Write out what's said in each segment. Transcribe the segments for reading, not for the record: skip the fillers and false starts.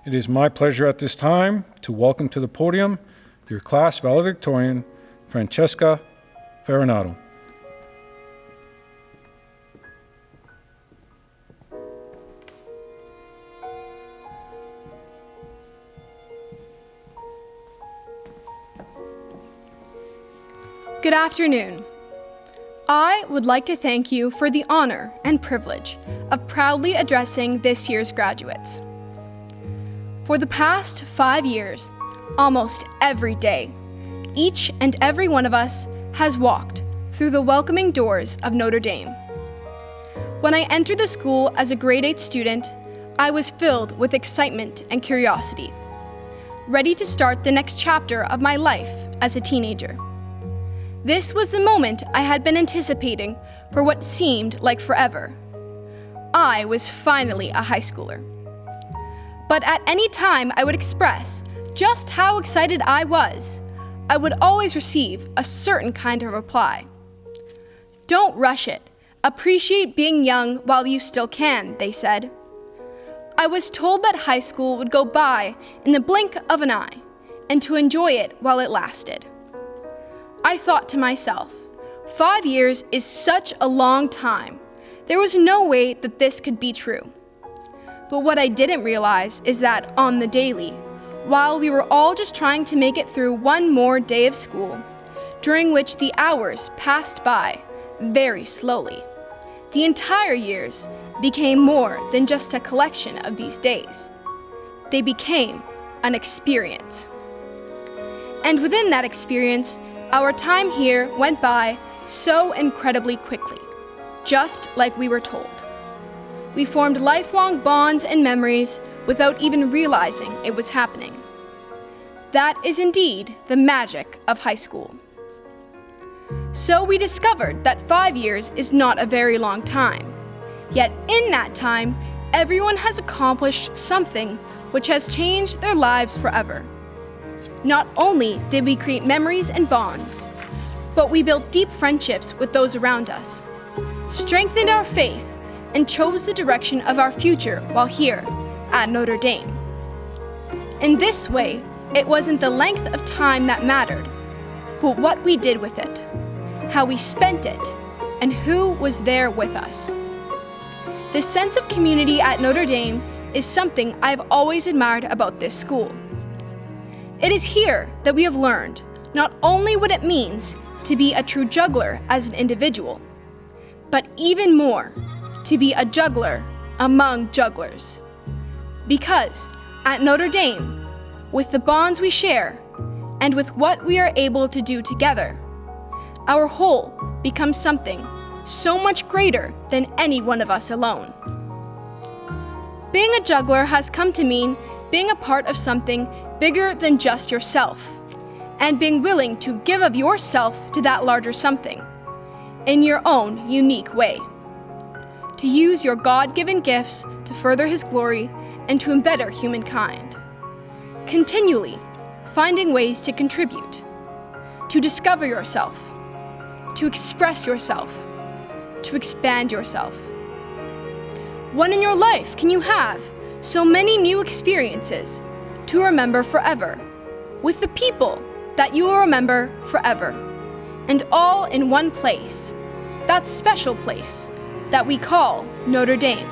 It is my pleasure at this time to welcome to the podium your class valedictorian, Francesca Farinato. Good afternoon. I would like to thank you for the honor and privilege of proudly addressing this year's graduates. For the past 5 years, almost every day, each and every one of us has walked through the welcoming doors of Notre Dame. When I entered the school as a grade 8 student, I was filled with excitement and curiosity, ready to start the next chapter of my life as a teenager. This was the moment I had been anticipating for what seemed like forever. I was finally a high schooler. But at any time I would express just how excited I was, I would always receive a certain kind of reply. "Don't rush it. Appreciate being young while you still can," they said. I was told that high school would go by in the blink of an eye, and to enjoy it while it lasted. I thought to myself, 5 years is such a long time. There was no way that this could be true. But what I didn't realize is that on the daily, while we were all just trying to make it through one more day of school, during which the hours passed by very slowly, the entire years became more than just a collection of these days. They became an experience. And within that experience, our time here went by so incredibly quickly, just like we were told. We formed lifelong bonds and memories without even realizing it was happening. That is indeed the magic of high school. So we discovered that 5 years is not a very long time. Yet in that time, everyone has accomplished something which has changed their lives forever. Not only did we create memories and bonds, but we built deep friendships with those around us, strengthened our faith, and chose the direction of our future while here at Notre Dame. In this way, it wasn't the length of time that mattered, but what we did with it, how we spent it, and who was there with us. The sense of community at Notre Dame is something I've always admired about this school. It is here that we have learned not only what it means to be a true juggler as an individual, but even more, to be a juggler among jugglers. Because at Notre Dame, with the bonds we share and with what we are able to do together, our whole becomes something so much greater than any one of us alone. Being a juggler has come to mean being a part of something bigger than just yourself, and being willing to give of yourself to that larger something, in your own unique way. To use your God-given gifts to further His glory and to better humankind. Continually finding ways to contribute, to discover yourself, to express yourself, to expand yourself. When in your life can you have so many new experiences to remember forever, with the people that you will remember forever, and all in one place, that special place that we call Notre Dame.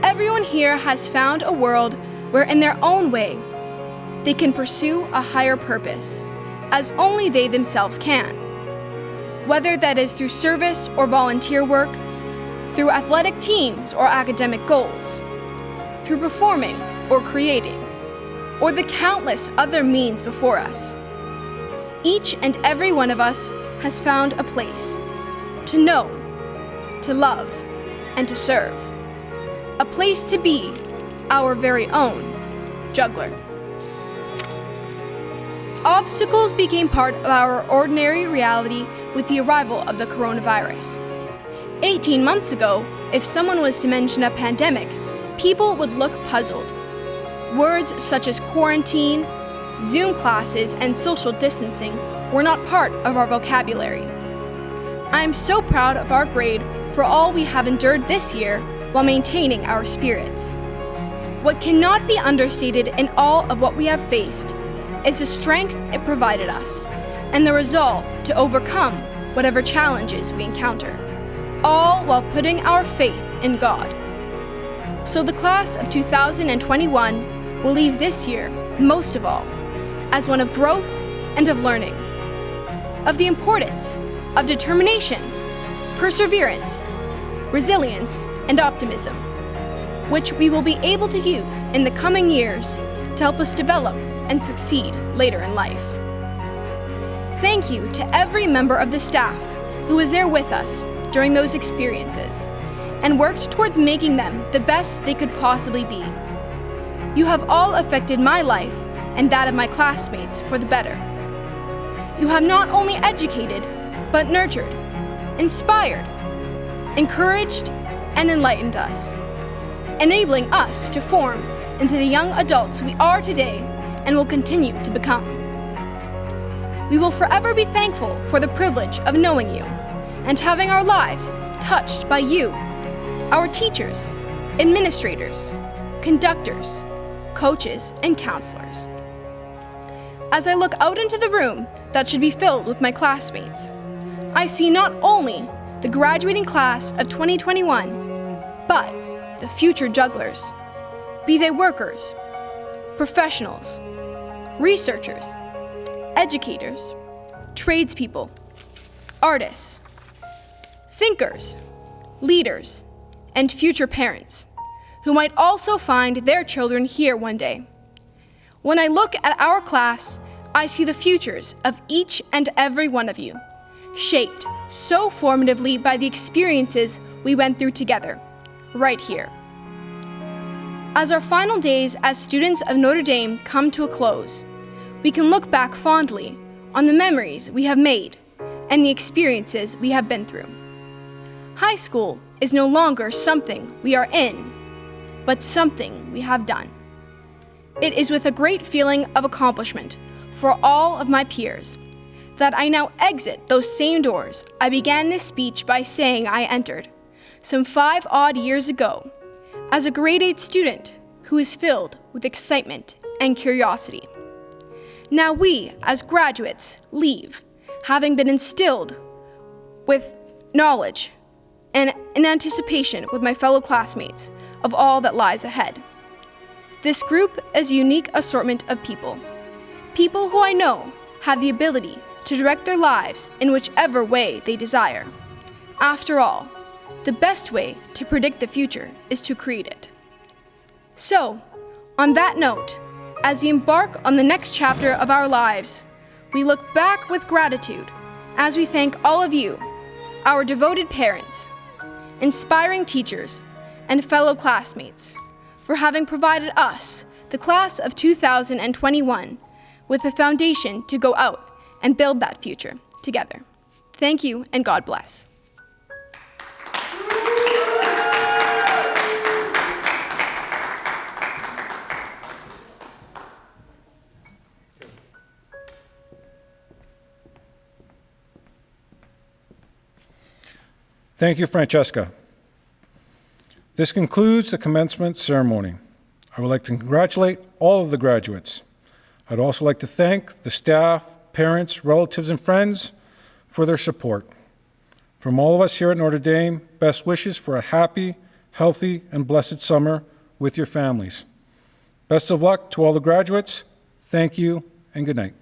Everyone here has found a world where in their own way, they can pursue a higher purpose, as only they themselves can. Whether that is through service or volunteer work, through athletic teams or academic goals, through performing or creating, or the countless other means before us. Each and every one of us has found a place to know, to love, and to serve. A place to be our very own juggler. Obstacles became part of our ordinary reality with the arrival of the coronavirus. 18 months ago, if someone was to mention a pandemic, people would look puzzled. Words such as quarantine, Zoom classes, and social distancing were not part of our vocabulary. I am so proud of our grade for all we have endured this year while maintaining our spirits. What cannot be understated in all of what we have faced is the strength it provided us and the resolve to overcome whatever challenges we encounter, all while putting our faith in God. So the class of 2021 will leave this year, most of all, as one of growth and of learning, of the importance of determination, perseverance, resilience, and optimism, which we will be able to use in the coming years to help us develop and succeed later in life. Thank you to every member of the staff who was there with us during those experiences and worked towards making them the best they could possibly be. You have all affected my life and that of my classmates for the better. You have not only educated, but nurtured, inspired, encouraged, and enlightened us, enabling us to form into the young adults we are today and will continue to become. We will forever be thankful for the privilege of knowing you and having our lives touched by you, our teachers, administrators, conductors, coaches, and counselors. As I look out into the room that should be filled with my classmates, I see not only the graduating class of 2021, but the future jugglers, be they workers, professionals, researchers, educators, tradespeople, artists, thinkers, leaders, and future parents who might also find their children here one day. When I look at our class, I see the futures of each and every one of you, shaped so formatively by the experiences we went through together, right here. As our final days as students of Notre Dame come to a close, we can look back fondly on the memories we have made and the experiences we have been through. High school is no longer something we are in, but something we have done. It is with a great feeling of accomplishment for all of my peers that I now exit those same doors I began this speech by saying I entered, some 5 odd years ago, as a grade 8 student who is filled with excitement and curiosity. Now we, as graduates, leave, having been instilled with knowledge and in anticipation with my fellow classmates of all that lies ahead. This group is a unique assortment of people who I know have the ability to direct their lives in whichever way they desire. After all, the best way to predict the future is to create it. So, on that note, as we embark on the next chapter of our lives, we look back with gratitude as we thank all of you, our devoted parents, inspiring teachers, and fellow classmates, for having provided us, the class of 2021, with a foundation to go out and build that future together. Thank you, and God bless. Thank you, Francesca. This concludes the commencement ceremony. I would like to congratulate all of the graduates. I'd also like to thank the staff, parents, relatives, and friends for their support. From all of us here at Notre Dame, best wishes for a happy, healthy, and blessed summer with your families. Best of luck to all the graduates. Thank you, and good night.